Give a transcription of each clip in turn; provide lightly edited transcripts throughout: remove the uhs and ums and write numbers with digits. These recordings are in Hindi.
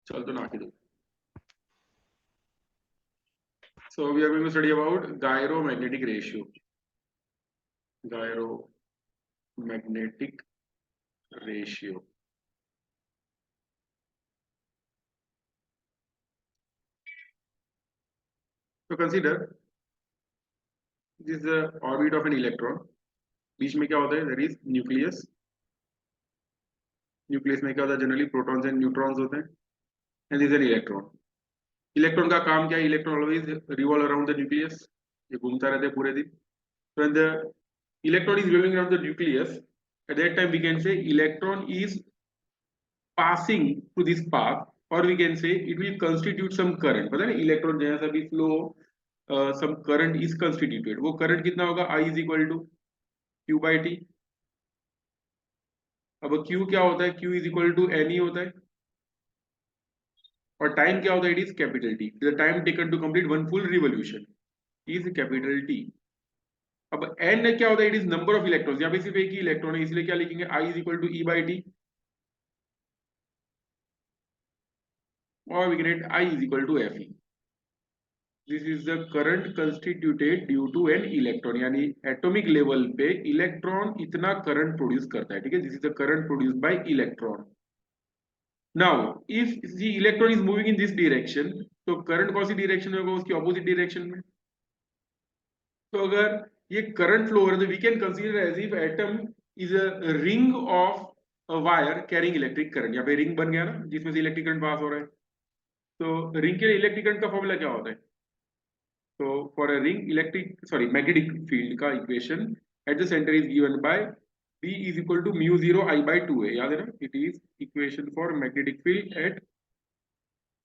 चल तो ना दो. So we are going to study about gyromagnetic ratio. Gyromagnetic ratio. So consider this is the orbit of an electron. बीच में क्या होता है? There is nucleus. Nucleus में क्या होता है? Generally protons and neutrons होते हैं. And this is an electron. Electron का काम क्या है? Electron always revolve around the nucleus. ये घूमता रहता है पूरे दिन. So when the electron is revolving around the nucleus, at that time we can say electron is passing to this path, or we can say it will constitute some current. पता है ना, इलेक्ट्रॉन जैसा भी flow some current is constituted. वो current कितना होगा? I is equal to Q by T. अब Q क्या होता है? Q is equal to NE होता है. और टाइम क्या होता है? It is capital T. The time taken to complete one full revolution is capital T. अब N क्या होता है? It is number of electrons. यहाँ पे सिर्फ एक ही इलेक्ट्रॉन है, इसलिए क्या लिखेंगे? I is equal to E by T. और we can write I is equal to Fe. This is the current constituted due to an electron. यानी एटॉमिक लेवल पे इलेक्ट्रॉन इतना करंट प्रोड्यूस करता है. ठीक है, this is the current produced by electron. Now if the electron is moving in this direction, तो करंट कौन सी डायरेक्शन में होगा? उसकी ऑपोजिट डायरेक्शन में. तो अगर ये करंट फ्लो हो रहा है तो we can consider as if atom is a ring of a wire carrying electric current. यहाँ पे रिंग बन गया ना, जिसमें से इलेक्ट्रिक करंट पास हो रहा है. तो रिंग के लिए इलेक्ट्रिक करंट का फॉर्मूला क्या होता है? So for a ring magnetic field का equation at the center is given by B is equal to mu 0 I by 2a. याद है ना? It is equation for magnetic field at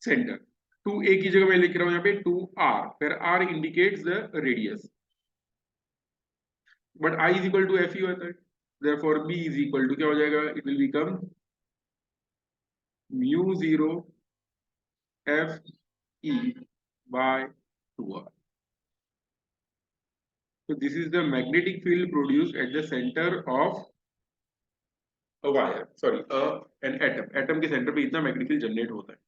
center. 2a की जगह मैं लिख रहा हूँ यहाँ पे 2r, where r indicates the radius. But I is equal to Fe होता है. Therefore B is equal to क्या हो जाएगा? It will become mu 0 Fe by 2r. So this is the magnetic field produced at the center of a wire, sorry, an atom. Atom के center पे इतना magnetic field generate होता है.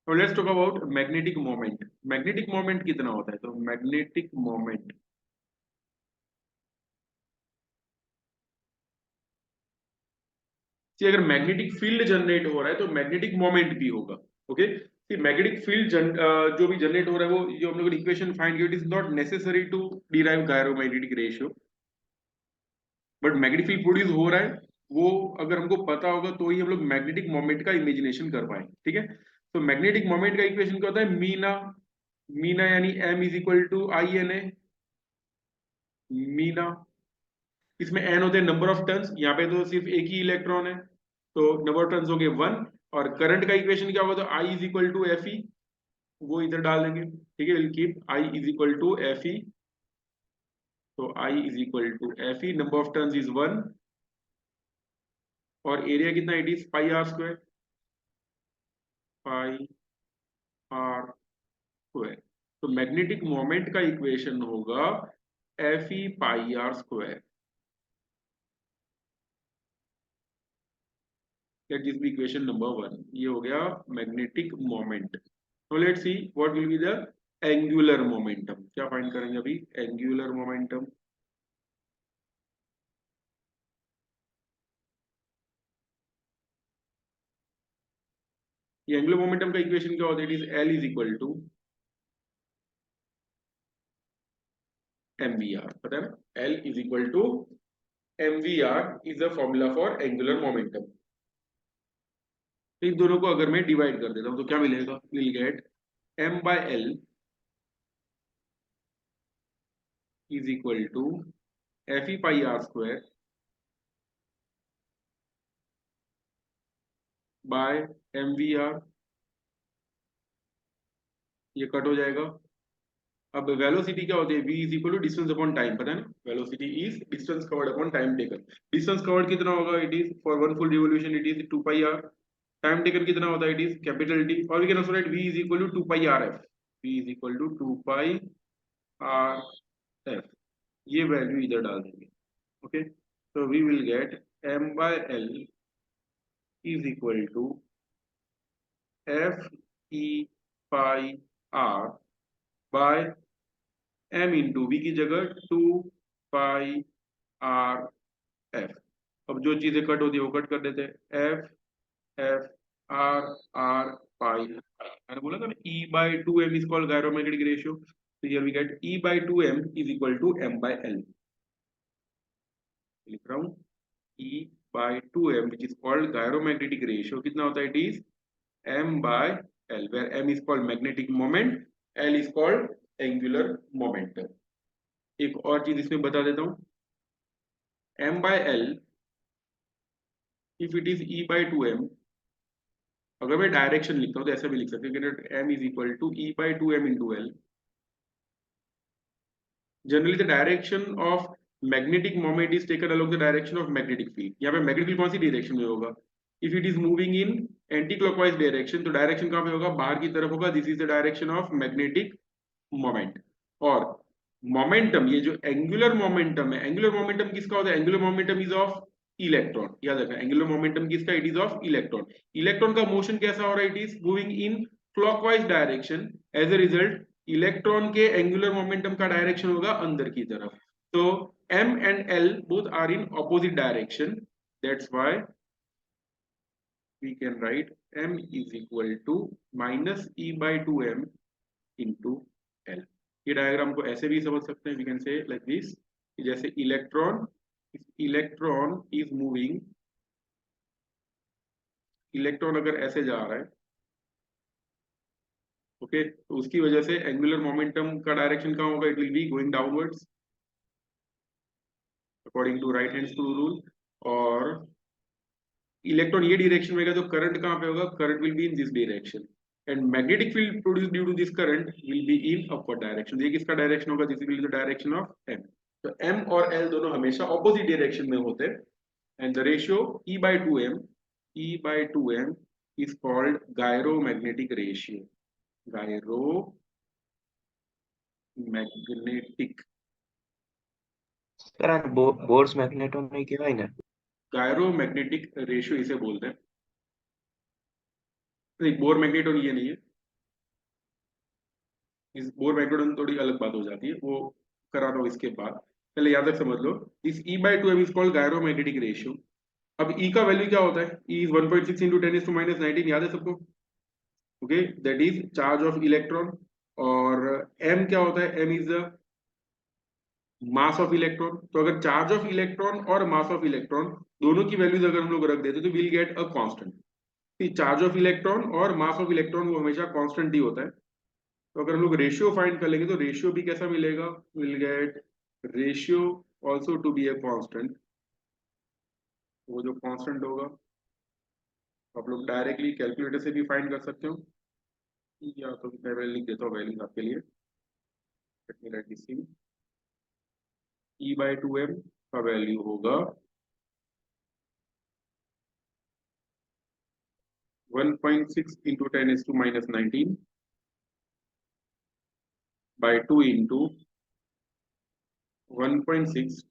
So let's talk about magnetic moment. Magnetic moment कितना होता है? तो magnetic moment कि अगर magnetic field generate हो रहा है तो magnetic moment भी होगा. ओके, कि magnetic field जो भी generate हो रहा है, वो जो हम लोग इक्वेशन फाइंड किया, it is not necessary to derive gyromagnetic ratio, but magnetic field produce हो रहा है, वो अगर हमको पता होगा तो ही हम लोग मैग्नेटिक मोमेंट का इमेजिनेशन कर पाएंगे. ठीक है, तो मैग्नेटिक मोमेंट का इक्वेशन क्या होता है? मीना. मीना यानी m is equal to I n A. मीना. इसमें n होते हैं नंबर ऑफ टर्न्स. यहाँ पे तो सिर्फ एक ही इलेक्ट्रॉन है, तो नंबर ऑफ टर्न्स हो गए 1. और करंट का इक्वेशन क्या होगा? तो I is equal to f e, वो इधर डाल देंगे. ठीक है, will keep I is equal to f e. तो I is equal to f e, number of turns is 1, और एरिया कितना? It is pi r square. Pi r square. तो मैग्नेटिक मोमेंट का इक्वेशन होगा f e pi r square. That is the equation number 1. ये हो गया मैग्नेटिक मोमेंट. तो let's see what will be the angular momentum. क्या फाइंड करेंगे अभी? Angular momentum. ये एंगुलर मोमेंटम का इक्वेशन क्या होता है? It is l is equal to mvr. पता है ना? L is equal to mvr is the formula for angular momentum. तो इन दोनों को अगर मैं डिवाइड कर देता हूं तो क्या मिलेगा? Will gate m by l is equal to fe pi r square by mvr. ये कट हो जाएगा. अब वेलोसिटी क्या होती है? v is equal to distance upon time. पता है ना? Velocity is distance covered upon time taken. Distance covered कितना होगा? It is for one full revolution it is 2 pi r. Time taken कितना होता है? It is capital T. और we can also write v is equal to 2 pi r f. v is equal to 2 pi r f. ये वैल्यू इधर डाल देंगे. Okay, so we will get m by l is equal to f e pi r by m into v की जगह 2 पाई आर एफ। अब जो चीजें कट होती है वो कट कर देते हैं, F F R R pi. मैंने बोला था ना E/2m is called gyromagnetic ratio, तो here we get E/2m is equal to m by l। लिख रहा हूँ E/2m which is called gyromagnetic ratio कितना होता है, it is m by l, where m is called magnetic moment, l is called angular momentum। एक और चीज इसमें बता देता हूँ, m by l if it is E/2m, अगर मैं डायरेक्शन लिखता हूँ तो ऐसा भी लिख सकते हैं, m is equal to E/2m into l। Generally the direction of magnetic moment is taken along the direction of magnetic field. यहाँ पे मैग्नेटिक फील्ड कौन सी डायरेक्शन में होगा, if it is moving in anti clockwise direction, तो डायरेक्शन कहाँ पे होगा, बाहर की तरफ होगा। This is the direction of magnetic moment. और मोमेंटम, ये जो एंगुलर मोमेंटम है, एंगुलर मोमेंटम किसका होता है, angular momentum is of electron. याद रखना, एंगुलर मोमेंटम किसका, it is of electron. Electron का मोशन कैसा हो रहा है, it is moving in clockwise direction, as a result electron के एंगुलर मोमेंटम का डायरेक्शन होगा अंदर की तरफ। तो m and l both are in opposite direction, that's why we can write m is equal to minus E/2m into l। ये डायग्राम को ऐसे भी समझ सकते हैं, we can say like this, जैसे इलेक्ट्रॉन इज मूविंग, इलेक्ट्रॉन अगर ऐसे जा रहा है, ओके तो उसकी वजह से एंगुलर मोमेंटम का डायरेक्शन कहाँ होगा, it will be going downwards according to right hand screw rule. और इलेक्ट्रॉन ये डायरेक्शन में गया तो करंट कहाँ पे होगा, current will be in this direction, and magnetic field produced due to this current will be in upward direction. ये किसका डायरेक्शन होगा, this will be the direction of m। तो m और l दोनों हमेशा ऑपोजिट डायरेक्शन में होते हैं, and the ratio E/2m is called gyromagnetic ratio, gyromagnetic sir Bohr's magneton नहीं कहेवाय ने, गायरोमैग्नेटिक रेशियो इसे बोलते हैं। नहीं, बोर मैग्नेटोन ये नहीं है, इस बोर मैग्नेटोन थोड़ी अलग बात हो जाती है, वो करा रहा हूँ इसके बाद, पहले याद रख समझ लो। इस E/2m is called gyromagnetic ratio. अब E का वैल्यू क्या होता है, E इज 1.6 इंटू 10⁻⁻19, याद है सबको, okay, that is charge of electron. और m क्या होता है, m is the mass of electron. तो अगर चार्ज ऑफ इलेक्ट्रॉन और मास ऑफ इलेक्ट्रॉन दोनों की वैल्यूज अगर हम लोग रख देते तो will get a constant. Charge of electron और मास ऑफ इलेक्ट्रॉन वो हमेशा कांस्टेंट ही होता है। तो अगर हम लोग रेशियो फाइंड कर लेंगे तो रेशियो भी कैसा मिलेगा, will get ratio also to be a constant. वो जो कांस्टेंट होगा आप लोग डायरेक्टली कैलकुलेटर से भी फाइंड कर सकते हो, या तो मैं लिख देता हूँ वैल्यूज आपके लिए। Let me right this thing, E/2m का वैल्यू होगा 1.6 इंटू 10⁻⁻19 by 2 इंटू 1.6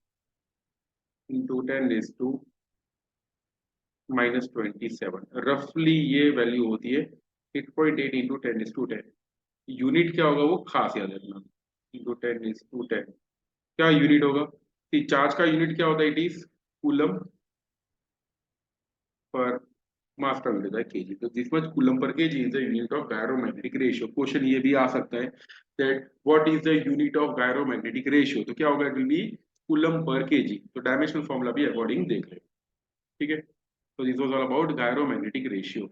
इंटू 10⁻⁻27। रफली ये वैल्यू होती है 8.8 इंटू 10⁻10। यूनिट क्या होगा वो खास याद रखना, इंटू 10⁻10 क्या यूनिट होगा, चार्ज का यूनिट क्या होता है, it is coulomb per mass per meter kg। तो this much coulomb per kg is the unit of gyromagnetic ratio. Question ये भी आ सकता है that what is the unit of gyromagnetic ratio, तो क्या होगा, it will B coulomb per kg। तो डायमेंशनल फॉर्मूला भी अकॉर्डिंग देख ले, ठीक है। तो this was all about gyromagnetic ratio.